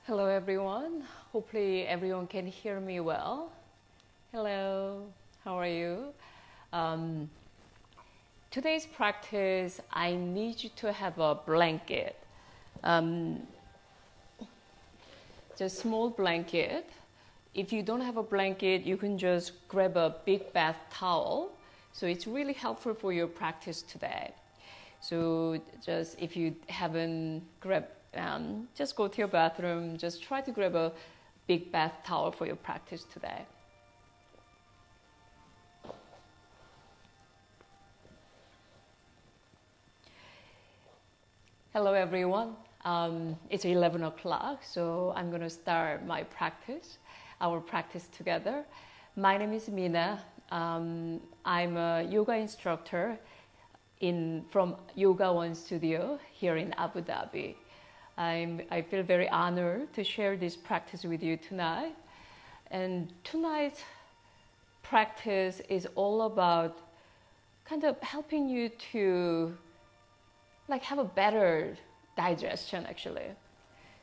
Hello everyone. Hopefully everyone can hear me well. Hello, how are you? Today's practice, I need you to have a blanket. Just small blanket. If you don't have a blanket, you can just grab a big bath towel. So it's really helpful for your practice today. So just if you haven't grabbed, just go to your bathroom, just try to grab a big bath towel for your practice today. Hello everyone. It's 11 o'clock, so I'm going to start my practice, our practice together. My name is Mina. I'm a yoga instructor from Yoga One Studio here in Abu Dhabi. I feel very honored to share this practice with you tonight. And tonight's practice is all about kind of helping you to have a better digestion actually.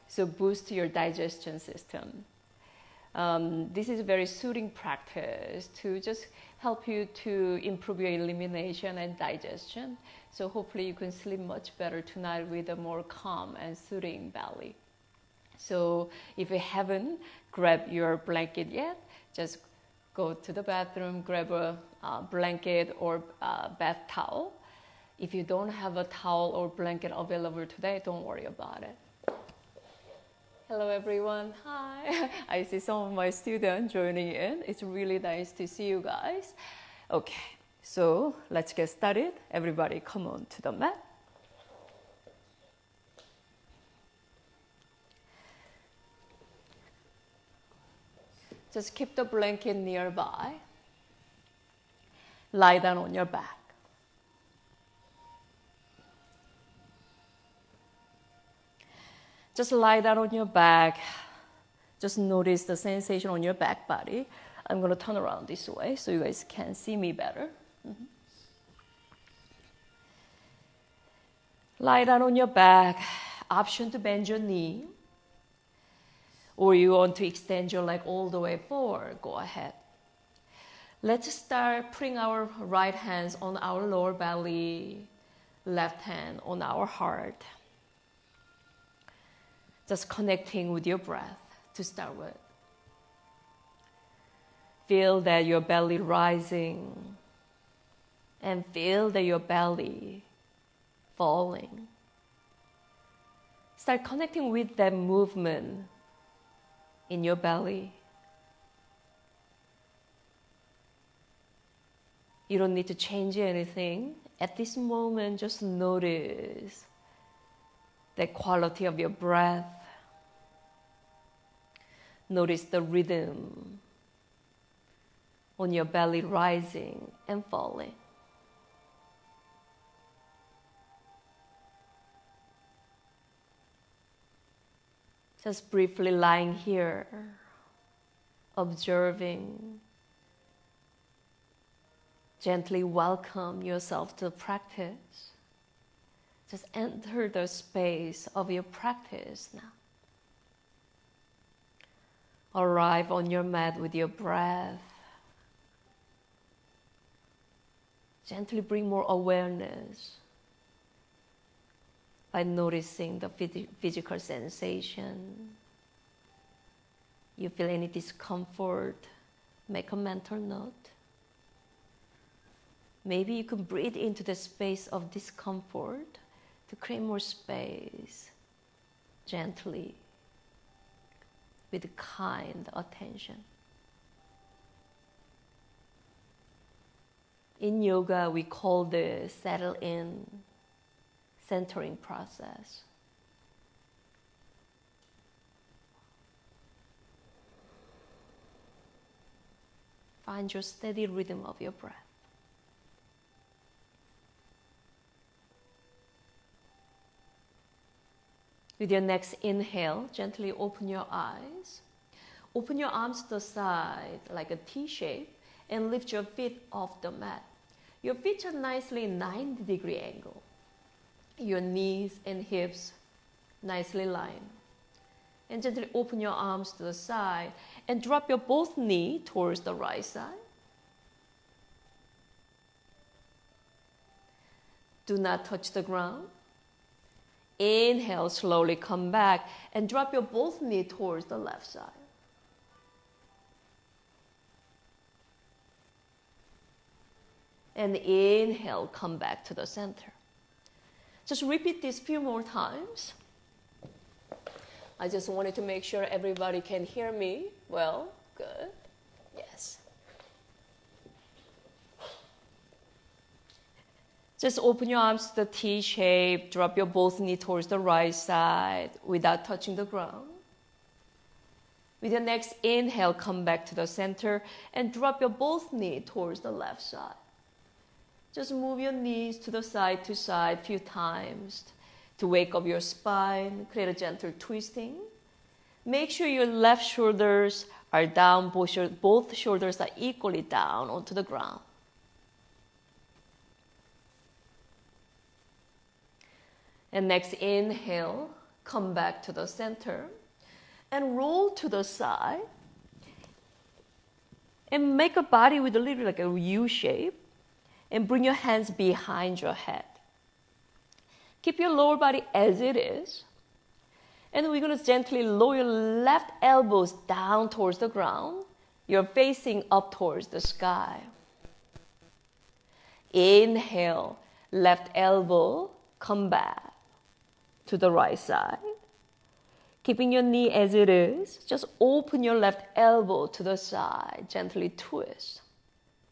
So boost your digestion system. This is a very soothing practice to just help you to improve your elimination and digestion. So hopefully you can sleep much better tonight with a more calm and soothing belly. So if you haven't grabbed your blanket yet, just go to the bathroom, grab a blanket or a bath towel. If you don't have a towel or blanket available today, don't worry about it. Hello everyone, hi. I see some of my students joining in. It's really nice to see you guys. Okay, so let's get started. Everybody come on to the mat. Just keep the blanket nearby. Lie down on your back. Just lie down on your back. Just notice the sensation on your back body. I'm going to turn around this way so you guys can see me better. Lie down on your back. Option to bend your knee. Or you want to extend your leg all the way forward, go ahead. Let's start putting our right hands on our lower belly, left hand on our heart. Just connecting with your breath to start with. Feel that your belly rising and feel that your belly falling. Start connecting with that movement in your belly. You don't need to change anything. At this moment, just notice the quality of your breath. Notice the rhythm on your belly rising and falling. Just briefly lying here, observing. Gently welcome yourself to the practice. Just enter the space of your practice now. Arrive on your mat with your breath. Gently bring more awareness by noticing the physical sensation. You feel any discomfort, make a mental note. Maybe you can breathe into the space of discomfort to create more space, gently, with kind attention. In yoga, we call this settle in, centering process. Find your steady rhythm of your breath. With your next inhale, gently open your eyes. Open your arms to the side like a T shape and lift your feet off the mat. Your feet are nicely 90-degree angle. Your knees and hips nicely lined. And gently open your arms to the side and drop your both knee towards the right side. Do not touch the ground. Inhale, slowly come back and drop your both knee towards the left side. And inhale, come back to the center. Just repeat this few more times. I just wanted to make sure everybody can hear me well. Good. Yes. Just open your arms to the T shape. Drop your both knee towards the right side without touching the ground. With your next inhale, come back to the center and drop your both knee towards the left side. Just move your knees to side a few times to wake up your spine, create a gentle twisting. Make sure your left shoulders are down, both shoulders are equally down onto the ground. And next inhale, come back to the center and roll to the side and make a body with a little like a U shape and bring your hands behind your head. Keep your lower body as it is. And we're going to gently lower your left elbows down towards the ground. You're facing up towards the sky. Inhale, left elbow, come back to the right side. Keeping your knee as it is, just open your left elbow to the side, gently twist.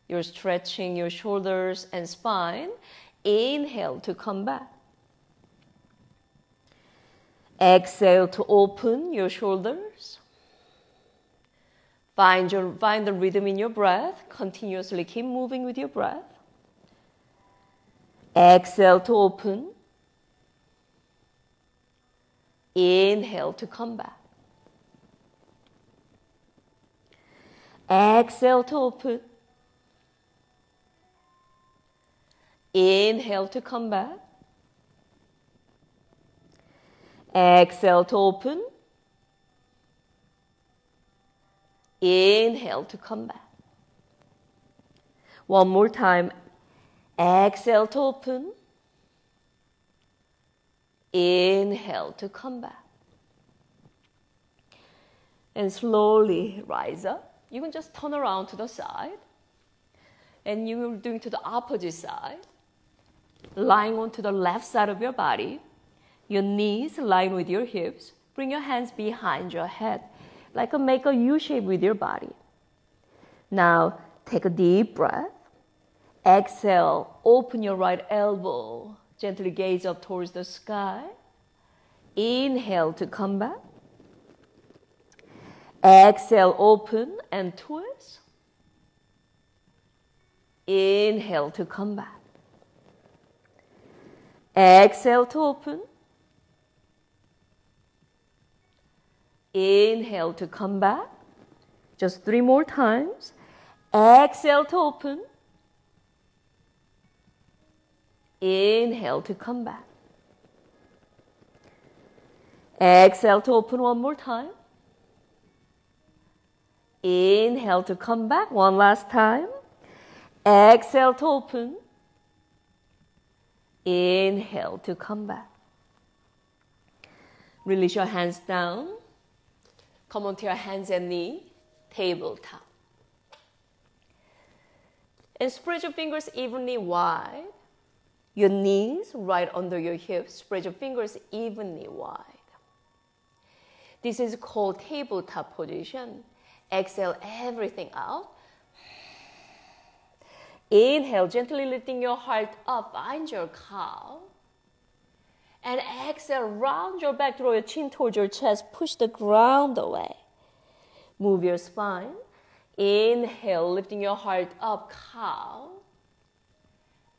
You're stretching your shoulders and spine. Inhale to come back. Exhale to open your shoulders. Find the rhythm in your breath. Continuously keep moving with your breath. Exhale to open. Inhale to come back. Exhale to open. Inhale to come back. Exhale to open. Inhale to come back. One more time. Exhale to open. Inhale to come back. And slowly rise up. You can just turn around to the side. And you're doing to the opposite side. Lying onto the left side of your body. Your knees line with your hips. Bring your hands behind your head. Make a U shape with your body. Now, take a deep breath. Exhale, open your right elbow. Gently gaze up towards the sky. Inhale to come back. Exhale, open and twist. Inhale to come back. Exhale to open. Inhale to come back. Just 3 more times. Exhale to open. Inhale to come back. Exhale to open one more time. Inhale to come back one last time. Exhale to open. Inhale to come back. Release your hands down. Come onto your hands and knee, tabletop. And spread your fingers evenly wide. Your knees right under your hips. Spread your fingers evenly wide. This is called tabletop position. Exhale everything out. Inhale, gently lifting your heart up. Find your cow. And exhale, round your back, draw your chin towards your chest. Push the ground away. Move your spine. Inhale, lifting your heart up, cow.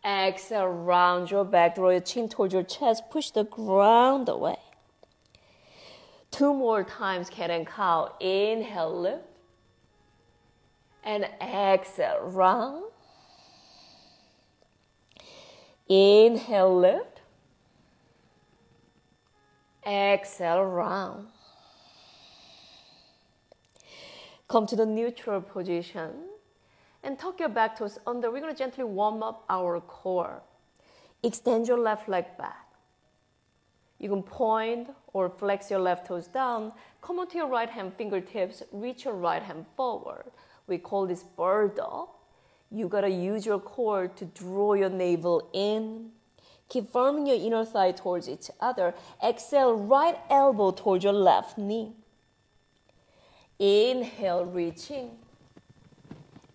Exhale, round your back, draw your chin towards your chest. Push the ground away. 2 more times, cat and cow. Inhale, lift. And exhale, round. Inhale, lift. Exhale, round. Come to the neutral position and tuck your back toes under. We're going to gently warm up our core. Extend your left leg back. You can point or flex your left toes down. Come onto your right hand fingertips. Reach your right hand forward. We call this bird dog. You got to use your core to draw your navel in. Keep firming your inner thigh towards each other. Exhale, right elbow towards your left knee. Inhale, reaching.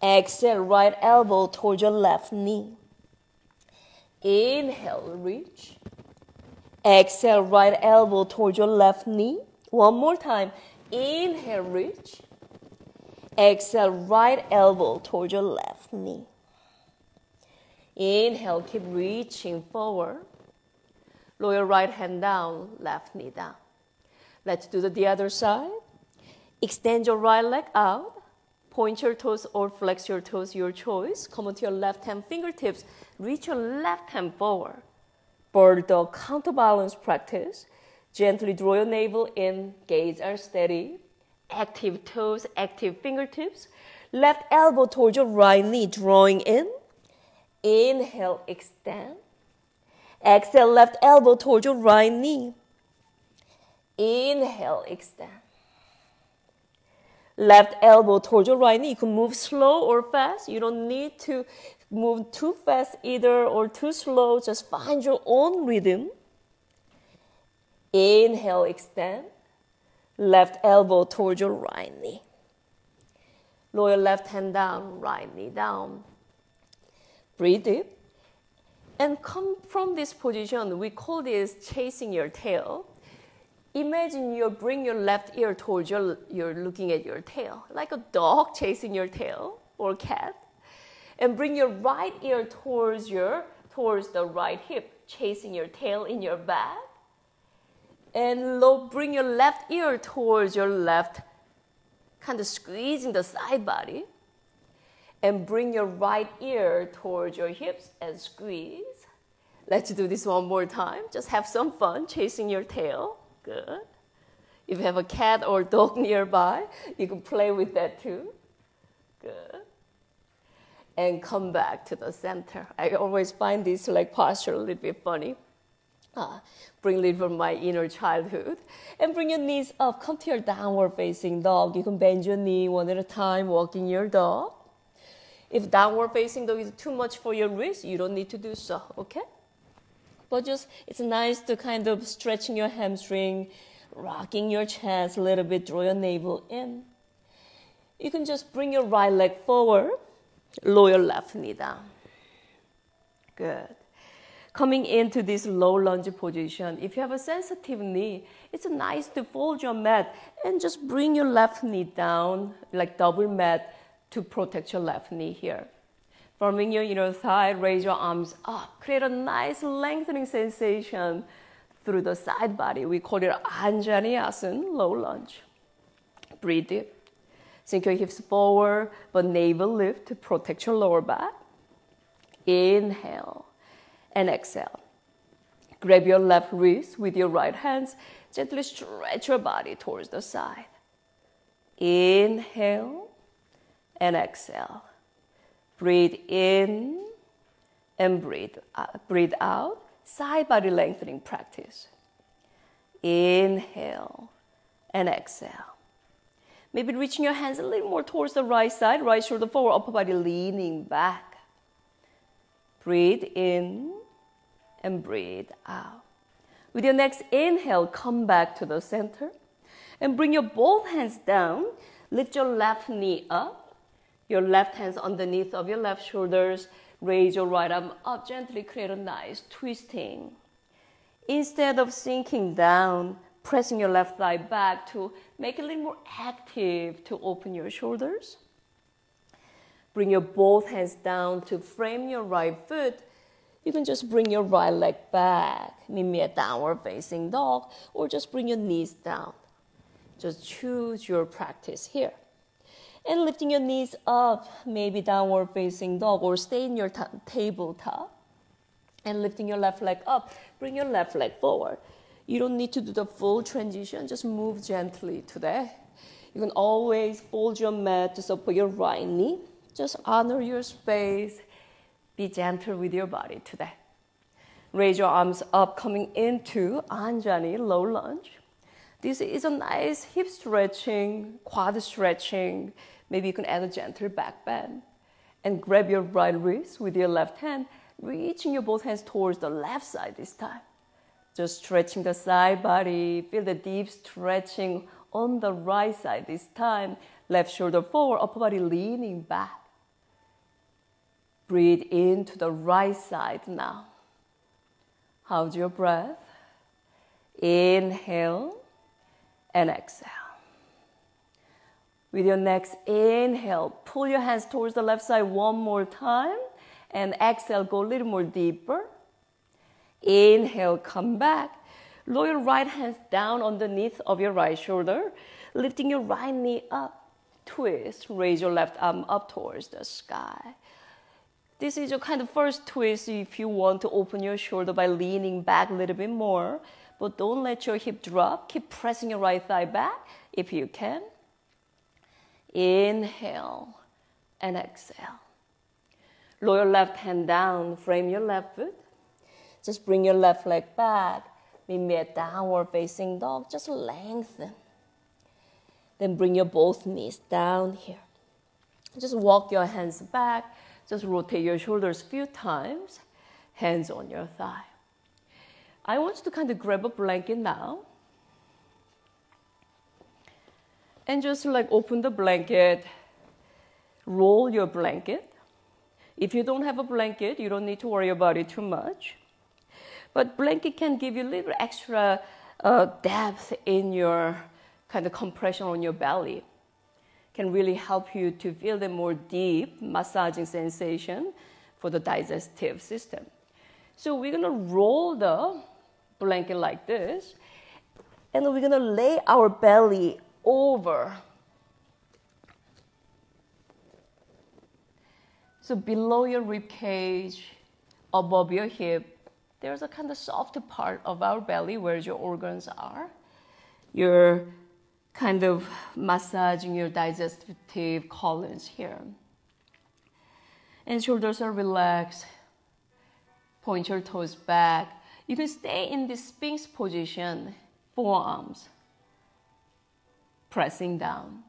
Exhale, right elbow towards your left knee. Inhale, reach. Exhale, right elbow towards your left knee. One more time. Inhale, reach. Exhale, right elbow towards your left knee. Inhale, keep reaching forward. Lower right hand down, left knee down. Let's do the other side. Extend your right leg out. Point your toes or flex your toes, your choice. Come onto your left hand fingertips. Reach your left hand forward. Bird dog counterbalance practice. Gently draw your navel in. Gaze are steady. Active toes, active fingertips. Left elbow towards your right knee, drawing in. Inhale, extend. Exhale, left elbow towards your right knee. Inhale, extend. Left elbow towards your right knee. You can move slow or fast. You don't need to move too fast either or too slow. Just find your own rhythm. Inhale, extend. Left elbow towards your right knee. Lower left hand down, right knee down. Breathe deep. And come from this position, we call this chasing your tail. Imagine you bring your left ear towards you're looking at your tail, like a dog chasing your tail or cat. And bring your right ear towards the right hip, chasing your tail in your back. And bring your left ear towards your left, kind of squeezing the side body. And bring your right ear towards your hips and squeeze. Let's do this one more time. Just have some fun chasing your tail. Good. If you have a cat or dog nearby, you can play with that too. Good. And come back to the center. I always find this posture a little bit funny. Bring a little from my inner childhood. And bring your knees up. Come to your downward facing dog. You can bend your knee one at a time, walking your dog. If downward facing dog is too much for your wrist, you don't need to do so, okay? But it's nice to kind of stretching your hamstring, rocking your chest a little bit, draw your navel in. You can just bring your right leg forward, lower your left knee down. Good. Coming into this low lunge position, if you have a sensitive knee, it's nice to fold your mat and just bring your left knee down, like double mat, to protect your left knee here. Firming your inner thigh, raise your arms up. Create a nice lengthening sensation through the side body. We call it Anjaneyasana, low lunge. Breathe deep. Sink your hips forward, but navel lift to protect your lower back. Inhale and exhale. Grab your left wrist with your right hands. Gently stretch your body towards the side. Inhale and exhale. Breathe in and breathe out. Side body lengthening practice. Inhale and exhale. Maybe reaching your hands a little more towards the right side. Right shoulder forward, upper body leaning back. Breathe in and breathe out. With your next inhale, come back to the center. And bring your both hands down. Lift your left knee up. Your left hands underneath of your left shoulders. Raise your right arm up. Gently create a nice twisting. Instead of sinking down, pressing your left thigh back to make it a little more active to open your shoulders. Bring your both hands down to frame your right foot. You can just bring your right leg back. Maybe a downward facing dog, or just bring your knees down. Just choose your practice here. And lifting your knees up, maybe downward facing dog, or stay in your tabletop. And lifting your left leg up, bring your left leg forward. You don't need to do the full transition, just move gently today. You can always fold your mat to support your right knee. Just honor your space. Be gentle with your body today. Raise your arms up, coming into Anjani, low lunge. This is a nice hip stretching, quad stretching. Maybe you can add a gentle back bend. And grab your right wrist with your left hand, reaching your both hands towards the left side this time. Just stretching the side body. Feel the deep stretching on the right side this time. Left shoulder forward, upper body leaning back. Breathe into the right side now. How's your breath? Inhale and exhale. With your next inhale, pull your hands towards the left side one more time. And exhale, go a little more deeper. Inhale, come back. Lower your right hands down underneath of your right shoulder. Lifting your right knee up. Twist. Raise your left arm up towards the sky. This is your kind of first twist if you want to open your shoulder by leaning back a little bit more. But don't let your hip drop. Keep pressing your right thigh back if you can. Inhale and exhale. Lower your left hand down. Frame your left foot. Just bring your left leg back. Maybe a downward facing dog. Just lengthen. Then bring your both knees down here. Just walk your hands back. Just rotate your shoulders a few times. Hands on your thigh. I want you to kind of grab a blanket now. And just like open the blanket. Roll your blanket. If you don't have a blanket, you don't need to worry about it too much. But blanket can give you a little extra depth in your kind of compression on your belly. Can really help you to feel the more deep massaging sensation for the digestive system. So we're going to roll the blanket like this. And we're going to lay our belly over. So below your rib cage, above your hip, there's a kind of soft part of our belly where your organs are. You're kind of massaging your digestive colons here. And shoulders are relaxed. Point your toes back. You can stay in this Sphinx position, forearms pressing down.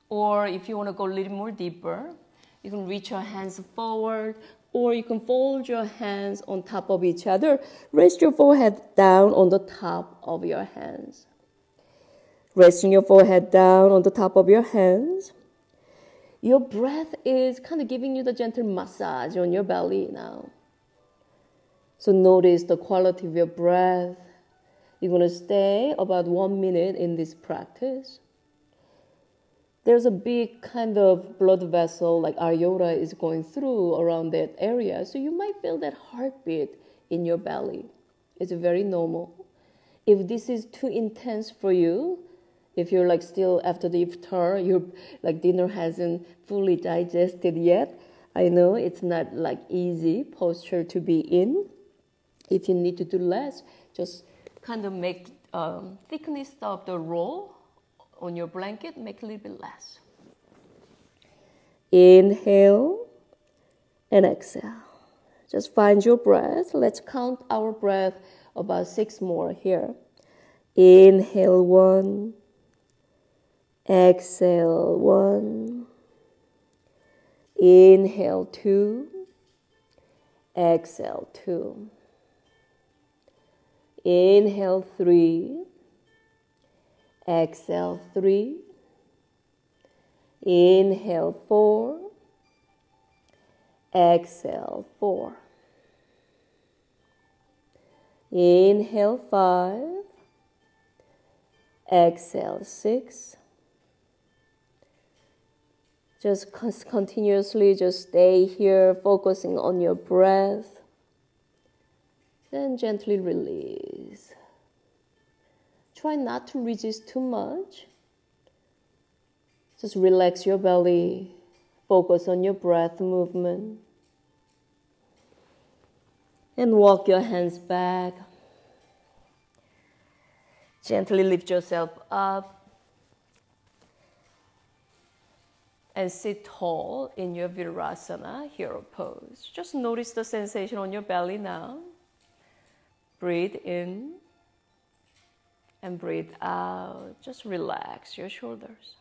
Or if you want to go a little more deeper, you can reach your hands forward, or you can fold your hands on top of each other. Rest your forehead down on the top of your hands. Resting your forehead down on the top of your hands. Your breath is kind of giving you the gentle massage on your belly now. So notice the quality of your breath. You're going to stay about 1 minute in this practice. There's a big kind of blood vessel like aorta is going through around that area. So you might feel that heartbeat in your belly. It's very normal. If this is too intense for you, if you're like still after the iftar, your like dinner hasn't fully digested yet, I know it's not like easy posture to be in. If you need to do less, just kind of make thickness of the roll on your blanket, make a little bit less. Inhale and exhale. Just find your breath. Let's count our breath about 6 more here. Inhale 1. Exhale 1. Inhale 2. Exhale 2. Inhale 3. Exhale 3. Inhale 4. Exhale 4. Inhale 5. Exhale 6. Just continuously just stay here, focusing on your breath. Then gently release. Try not to resist too much. Just relax your belly. Focus on your breath movement. And walk your hands back. Gently lift yourself up. and sit tall in your Virasana, hero pose. Just notice the sensation on your belly now. Breathe in and breathe out. Just relax your shoulders.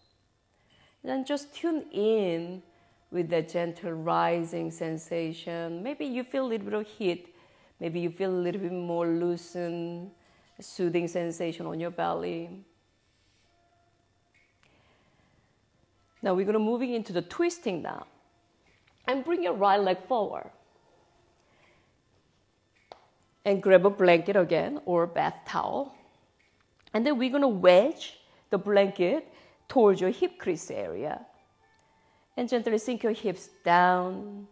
Then just tune in with that gentle rising sensation. Maybe you feel a little bit of heat. Maybe you feel a little bit more loosened, soothing sensation on your belly. Now we're going to moving into the twisting now. And bring your right leg forward. And grab a blanket again or a bath towel. And then we're going to wedge the blanket towards your hip crease area. And gently sink your hips down.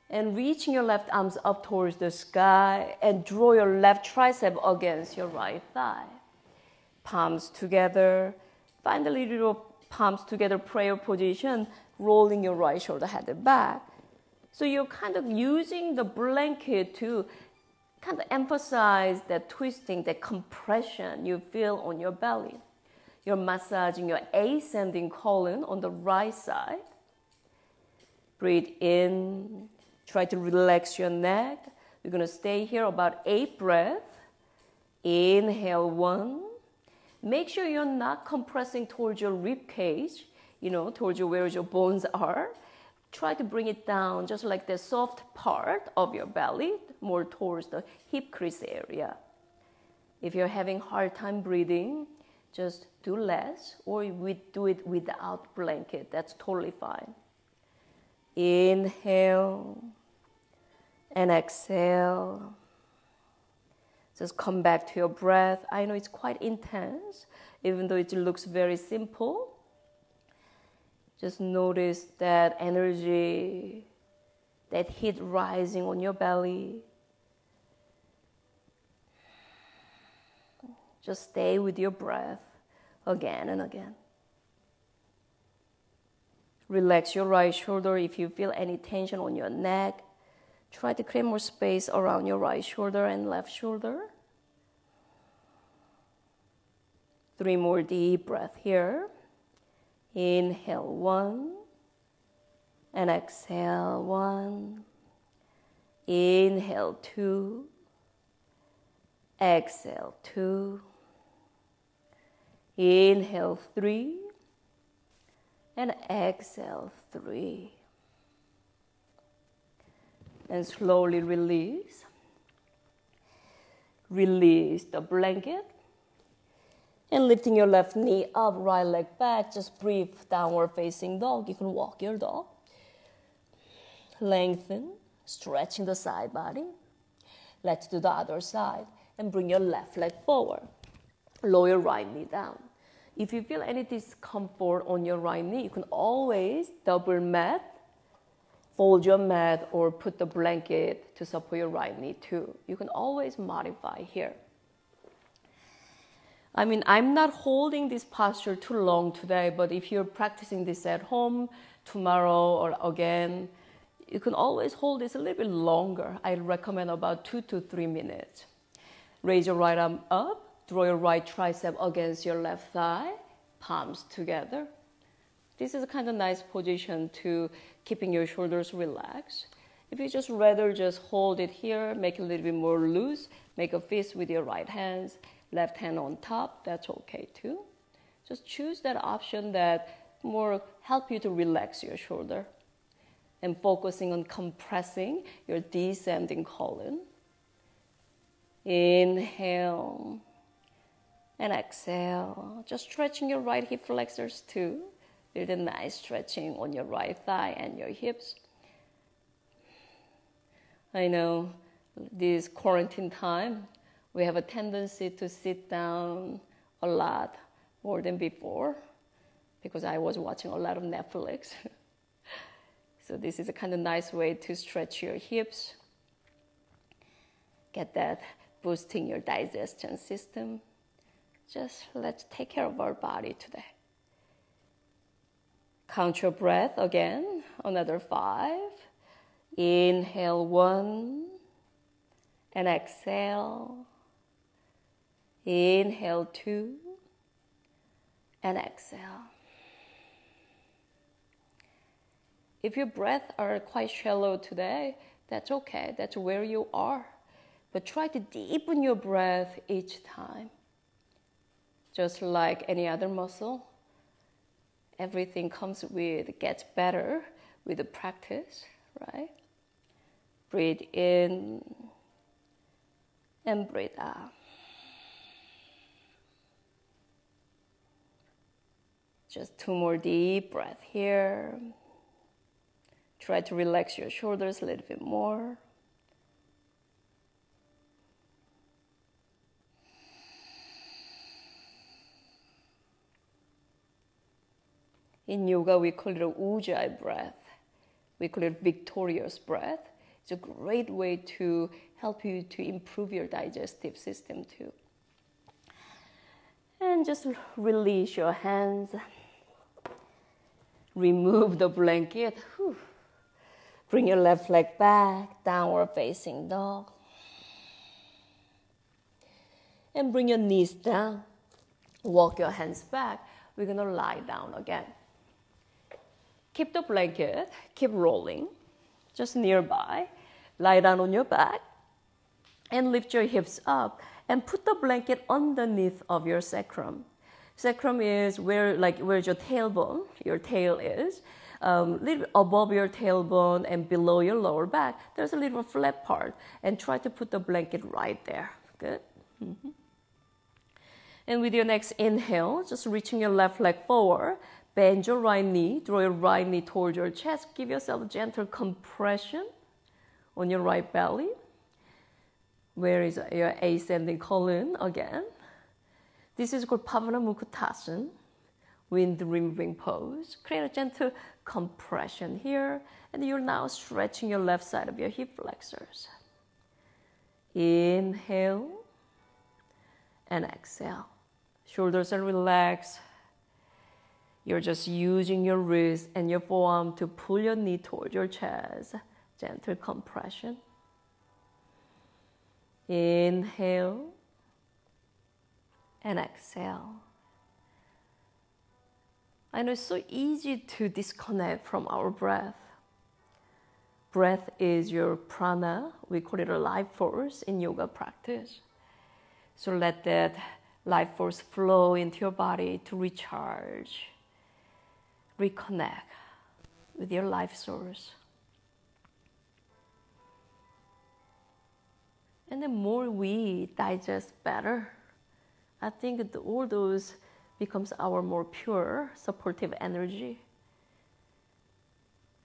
And reaching your left arms up towards the sky. And draw your left tricep against your right thigh. Palms together. Find a little palms together prayer position. Rolling your right shoulder head back. So you're kind of using the blanket to kind of emphasize that twisting, that compression you feel on your belly. You're massaging your ascending colon on the right side. Breathe in. Try to relax your neck. We're going to stay here about 8 breaths. Inhale 1. Make sure you're not compressing towards your rib cage, towards where your bones are. Try to bring it down just like the soft part of your belly, more towards the hip crease area. If you're having hard time breathing, just do less or do it without blanket. That's totally fine. Inhale and exhale. Just come back to your breath. I know it's quite intense, even though it looks very simple. Just notice that energy, that heat rising on your belly. Just stay with your breath again and again. Relax your right shoulder. If you feel any tension on your neck, try to create more space around your right shoulder and left shoulder. 3 more deep breaths here. Inhale 1 and exhale 1. Inhale 2. Exhale 2. Inhale 3 and exhale 3. And slowly release. Release the blanket. And lifting your left knee up, right leg back. Just breathe, downward facing dog. You can walk your dog. Lengthen, stretching the side body. Let's do the other side. And bring your left leg forward. Lower your right knee down. If you feel any discomfort on your right knee, you can always double mat. Fold your mat or put the blanket to support your right knee too. You can always modify here. I'm not holding this posture too long today, but if you're practicing this at home tomorrow or again, you can always hold this a little bit longer. I recommend about 2 to 3 minutes. Raise your right arm up, draw your right tricep against your left thigh, palms together. This is a kind of nice position to keeping your shoulders relaxed. If you just rather just hold it here, make it a little bit more loose, make a fist with your right hands, left hand on top, that's okay too. Just choose that option that more help you to relax your shoulder and focusing on compressing your descending colon. Inhale and exhale. Just stretching your right hip flexors too. There's a nice stretching on your right thigh and your hips. I know this quarantine time, we have a tendency to sit down a lot more than before because I was watching a lot of Netflix. So this is a kind of nice way to stretch your hips. Get that boosting your digestion system. Just let's take care of our body today. Count your breath again, another 5. Inhale 1 and exhale. Inhale 2 and exhale. If your breath are quite shallow today, that's okay. That's where you are. But try to deepen your breath each time. Just like any other muscle, everything gets better with the practice, right? Breathe in and breathe out. Just 2 more deep breaths here. Try to relax your shoulders a little bit more. In yoga, we call it a ujjayi breath. We call it victorious breath. It's a great way to help you to improve your digestive system too. And just release your hands. Remove the blanket. Whew. Bring your left leg back, downward facing dog. And bring your knees down. Walk your hands back. We're gonna lie down again. Keep the blanket, keep rolling, just nearby. Lie down on your back and lift your hips up and put the blanket underneath of your sacrum. Sacrum is where's your tailbone, your tail is. Little bit above your tailbone and below your lower back, there's a little flat part. And try to put the blanket right there. Good. Mm-hmm. And with your next inhale, just reaching your left leg forward. Bend your right knee, draw your right knee towards your chest. Give yourself a gentle compression on your right belly. Where is your ascending colon again? This is called Pavanamukha, wind removing pose. Create a gentle compression here. And you're now stretching your left side of your hip flexors. Inhale and exhale. Shoulders are relaxed. You're just using your wrist and your forearm to pull your knee towards your chest. Gentle compression. Inhale and exhale. I know it's so easy to disconnect from our breath. Breath is your prana. We call it a life force in yoga practice. So let that life force flow into your body to recharge. Reconnect with your life source. And the more we digest better, I think all those becomes our more pure, supportive energy.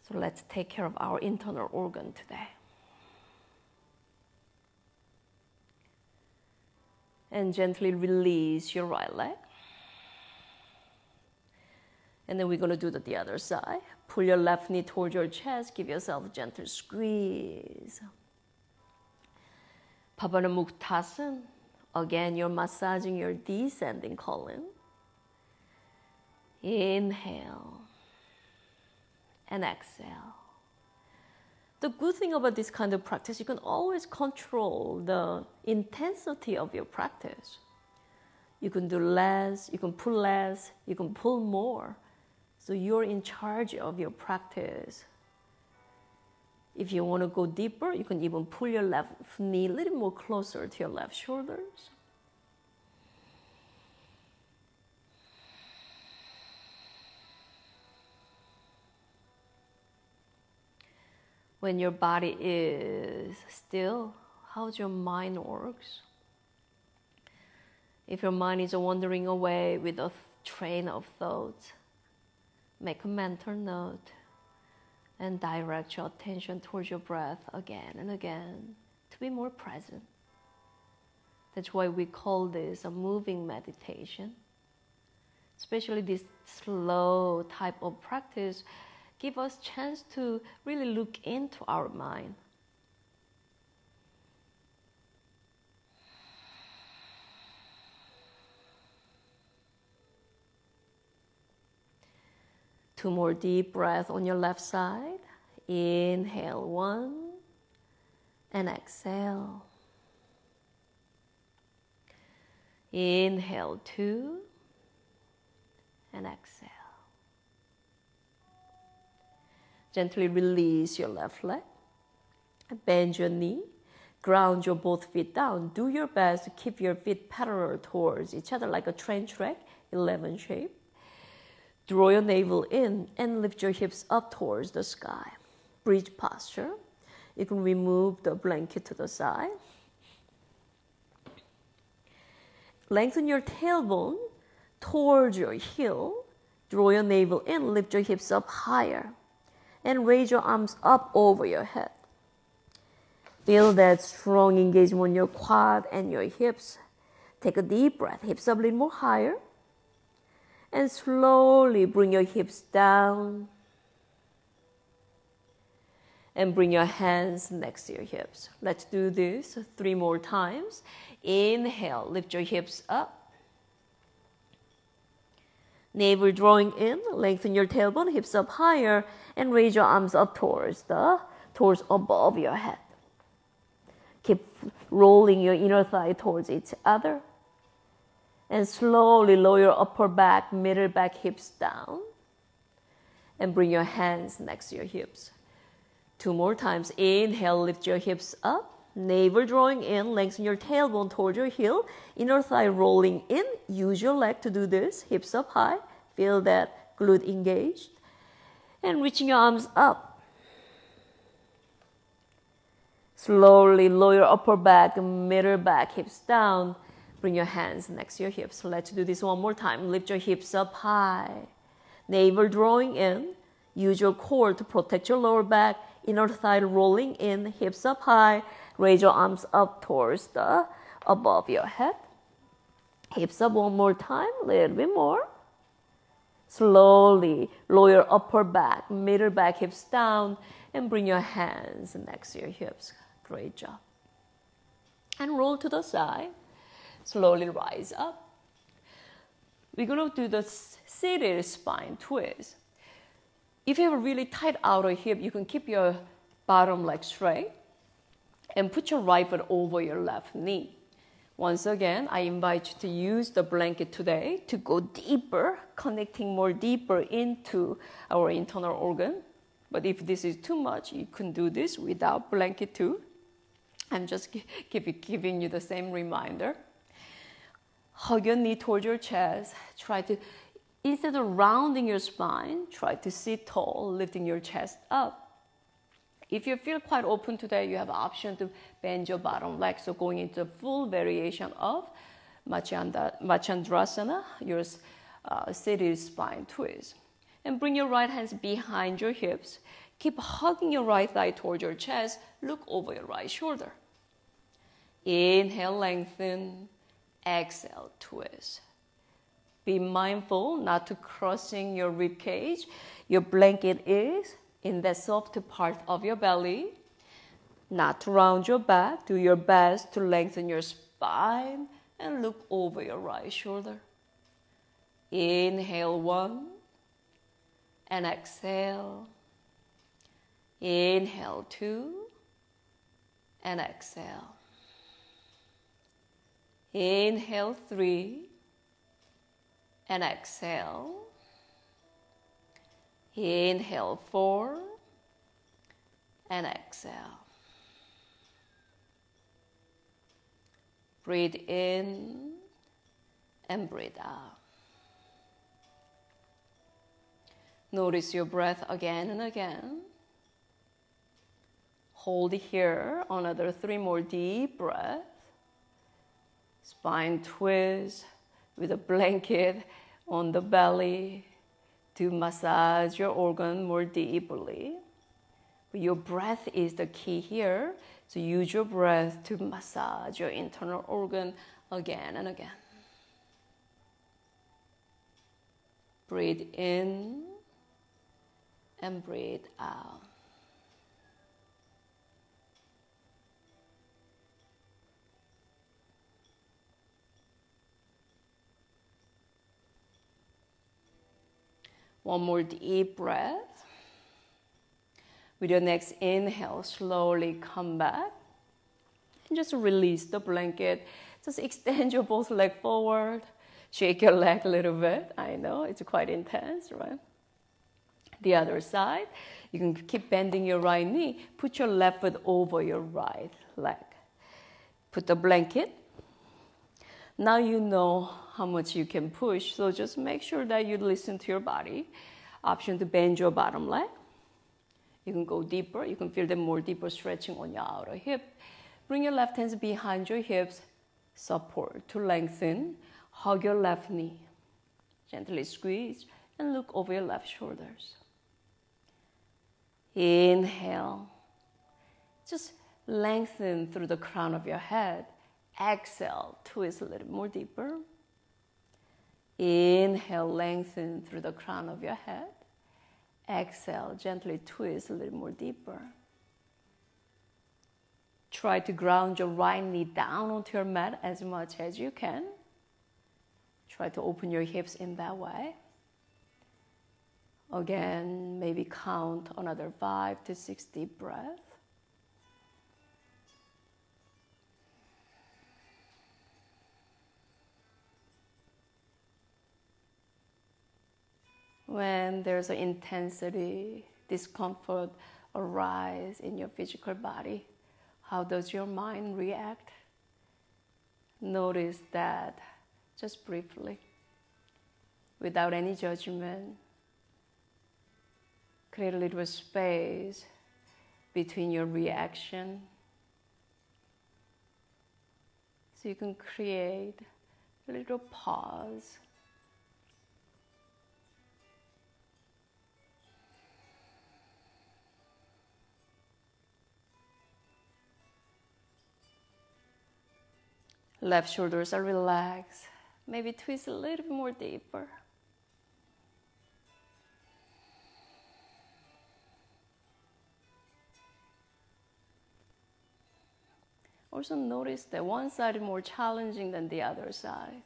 So let's take care of our internal organ today. And gently release your right leg. And then we're going to do the other side. Pull your left knee towards your chest. Give yourself a gentle squeeze. Pavanamukha. Again, you're massaging your descending colon. Inhale and exhale. The good thing about this kind of practice, you can always control the intensity of your practice. You can do less, you can pull more. So you're in charge of your practice. If you want to go deeper, you can even pull your left knee a little more closer to your left shoulders. When your body is still, how's your mind works? If your mind is wandering away with a train of thoughts, make a mental note and direct your attention towards your breath again and again to be more present. That's why we call this a moving meditation. Especially this slow type of practice give us a chance to really look into our mind. Two more deep breaths on your left side. Inhale 1 and exhale. Inhale 2 and exhale. Gently release your left leg. Bend your knee. Ground your both feet down. Do your best to keep your feet parallel towards each other like a train track, 11 shape. Draw your navel in and lift your hips up towards the sky. Bridge posture. You can remove the blanket to the side. Lengthen your tailbone towards your heel. Draw your navel in, lift your hips up higher. And raise your arms up over your head. Feel that strong engagement on your quad and your hips. Take a deep breath, hips up a little more higher. And slowly bring your hips down. And bring your hands next to your hips. Let's do this 3 more times. Inhale, lift your hips up. Navel drawing in, lengthen your tailbone, hips up higher, and raise your arms up towards above your head. Keep rolling your inner thigh towards each other. And slowly lower your upper back, middle back, hips down. And bring your hands next to your hips. 2 more times. Inhale, lift your hips up. Navel drawing in, lengthen your tailbone towards your heel. Inner thigh rolling in. Use your leg to do this. Hips up high. Feel that glute engaged. And reaching your arms up. Slowly lower your upper back, middle back, hips down. Bring your hands next to your hips. Let's do this 1 more time. Lift your hips up high. Navel drawing in. Use your core to protect your lower back. Inner thigh rolling in, hips up high. Raise your arms up towards above your head. Hips up 1 more time, a little bit more. Slowly lower your upper back, middle back, hips down, and bring your hands next to your hips. Great job. And roll to the side. Slowly rise up. We're going to do the seated spine twist. If you have a really tight outer hip, you can keep your bottom leg straight and put your right foot over your left knee. Once again, I invite you to use the blanket today to go deeper, connecting more deeper into our internal organ. But if this is too much, you can do this without blanket too. I'm just giving you the same reminder. Hug your knee towards your chest. Try to, instead of rounding your spine, try to sit tall, lifting your chest up. If you feel quite open today, you have an option to bend your bottom leg. So going into a full variation of Machandrasana, your seated spine twist. And bring your right hands behind your hips. Keep hugging your right thigh towards your chest. Look over your right shoulder. Inhale, lengthen. Exhale, twist. Be mindful not to crossing your rib cage. Your blanket is in the soft part of your belly. Not to round your back. Do your best to lengthen your spine and look over your right shoulder. Inhale, 1. And exhale. Inhale, 2. And exhale. Inhale, 3. And exhale. Inhale, 4. And exhale. Breathe in and breathe out. Notice your breath again and again. Hold here, another 3 more deep breaths. Spine twist with a blanket on the belly to massage your organ more deeply. But your breath is the key here, so use your breath to massage your internal organ again and again. Breathe in and breathe out. One more deep breath. With your next inhale, slowly come back. And just release the blanket. Just extend your both legs forward. Shake your leg a little bit. I know, it's quite intense, right? The other side, you can keep bending your right knee. Put your left foot over your right leg. Put the blanket. Now you know how much you can push, so just make sure that you listen to your body. Option to bend your bottom leg. You can go deeper. You can feel the more deeper stretching on your outer hip. Bring your left hands behind your hips. Support to lengthen. Hug your left knee. Gently squeeze and look over your left shoulders. Inhale. Just lengthen through the crown of your head. Exhale, twist a little more deeper. Inhale, lengthen through the crown of your head. Exhale, gently twist a little more deeper. Try to ground your right knee down onto your mat as much as you can. Try to open your hips in that way. Again, maybe count another 5 to 6 deep breaths. When there's an intensity, discomfort arise in your physical body, how does your mind react? Notice that just briefly, without any judgment. Create a little space between your reaction. So you can create a little pause. Left shoulders are relaxed. Maybe twist a little bit more deeper. Also notice that one side is more challenging than the other side.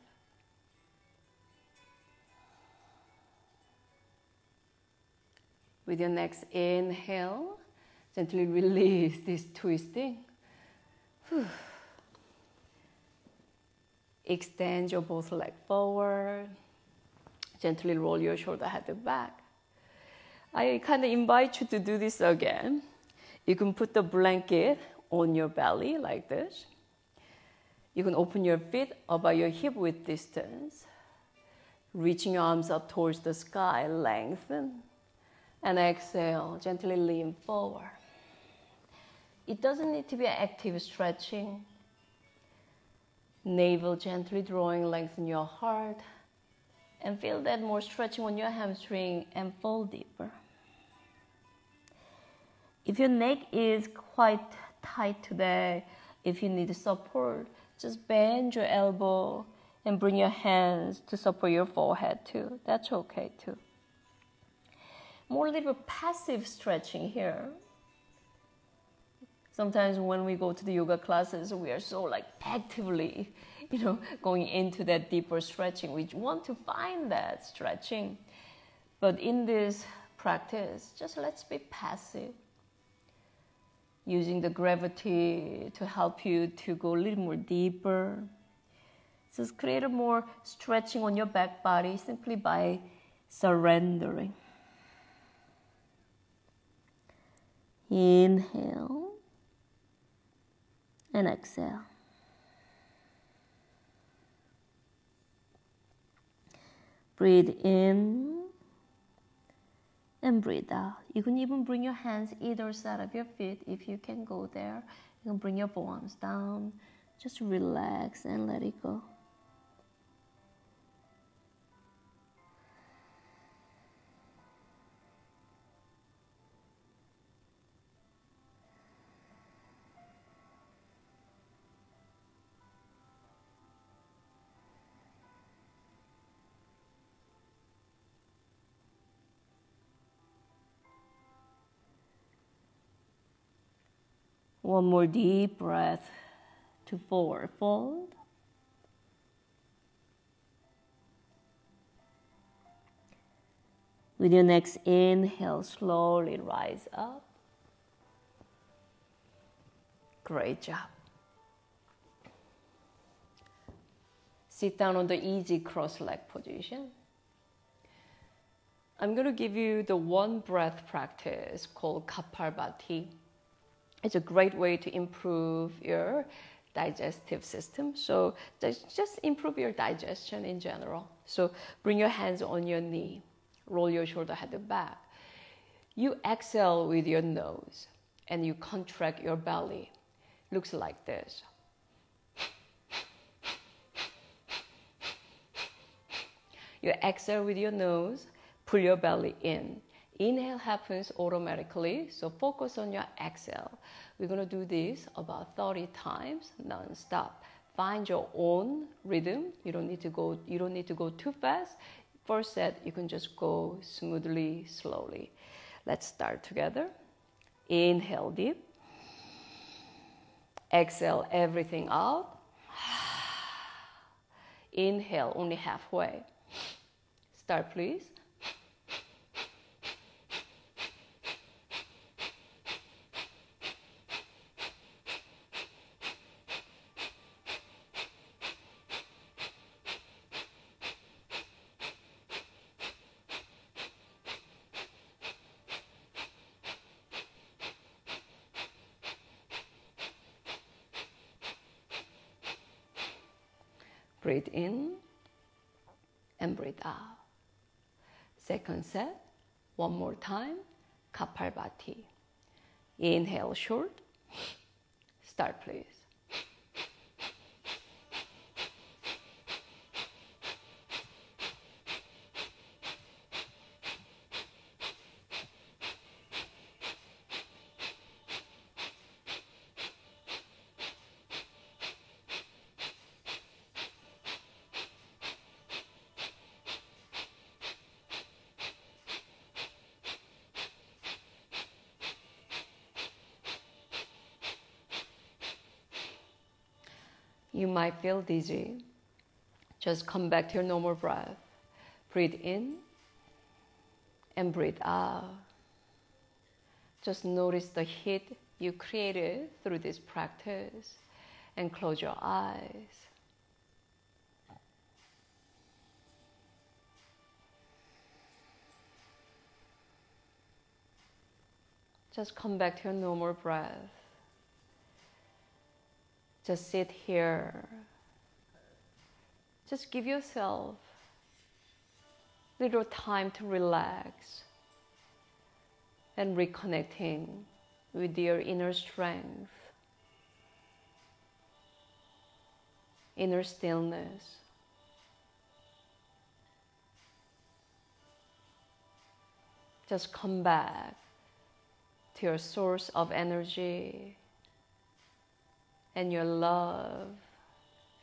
With your next inhale, gently release this twisting. Extend your both legs forward. Gently roll your shoulder head back. I kind of invite you to do this again. You can put the blanket on your belly like this. You can open your feet about your hip width distance. Reaching your arms up towards the sky, lengthen. And exhale, gently lean forward. It doesn't need to be an active stretching. Navel gently drawing, lengthen your heart. And feel that more stretching on your hamstring and fall deeper. If your neck is quite tight today, if you need support, just bend your elbow and bring your hands to support your forehead too. That's okay too. More little passive stretching here. Sometimes when we go to the yoga classes, we are so actively, going into that deeper stretching. We want to find that stretching. But in this practice, just let's be passive. Using the gravity to help you to go a little more deeper. Just create a more stretching on your back body simply by surrendering. Inhale and exhale. Breathe in and breathe out. You can even bring your hands either side of your feet if you can go there. You can bring your forearms down. Just relax and let it go. One more deep breath to forward fold. With your next inhale, slowly rise up. Great job. Sit down on the easy cross-leg position. I'm going to give you the one breath practice called Kapalbhati. It's a great way to improve your digestive system. So just improve your digestion in general. So bring your hands on your knee. Roll your shoulder head back. You exhale with your nose and you contract your belly. Looks like this. You exhale with your nose, pull your belly in. Inhale happens automatically, so focus on your exhale. We're going to do this about 30 times non-stop. Find your own rhythm. You don't need to go too fast. First set, you can just go smoothly, slowly. Let's start together. Inhale deep. Exhale everything out. Inhale only halfway. Start, please. Breathe in and breathe out. Second set, one more time, Kapalbhati. Inhale short. Start, please. You might feel dizzy. Just come back to your normal breath. Breathe in and breathe out. Just notice the heat you created through this practice and close your eyes. Just come back to your normal breath. Just sit here. Just give yourself a little time to relax and reconnecting with your inner strength, inner stillness. Just come back to your source of energy and your love,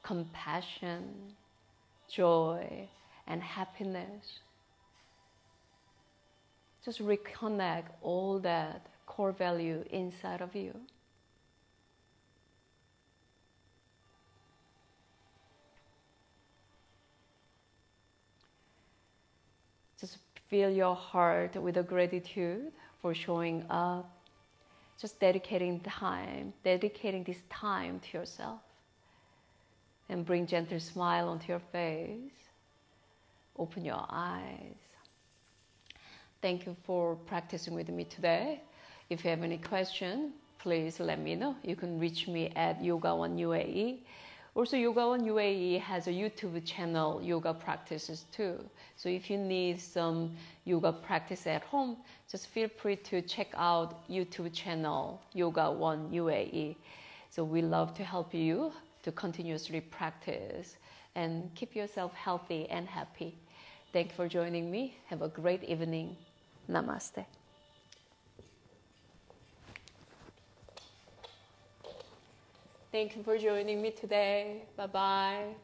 compassion, joy, and happiness. Just reconnect all that core value inside of you. Just fill your heart with a gratitude for showing up. Just dedicating this time to yourself. And bring gentle smile onto your face. Open your eyes. Thank you for practicing with me today. If you have any question, please let me know. You can reach me at Yoga One UAE. Also, Yoga One UAE has a YouTube channel, yoga practices too. So if you need some yoga practice at home, just feel free to check out YouTube channel, Yoga One UAE. So we love to help you to continuously practice and keep yourself healthy and happy. Thank you for joining me. Have a great evening. Namaste. Thank you for joining me today. Bye-bye.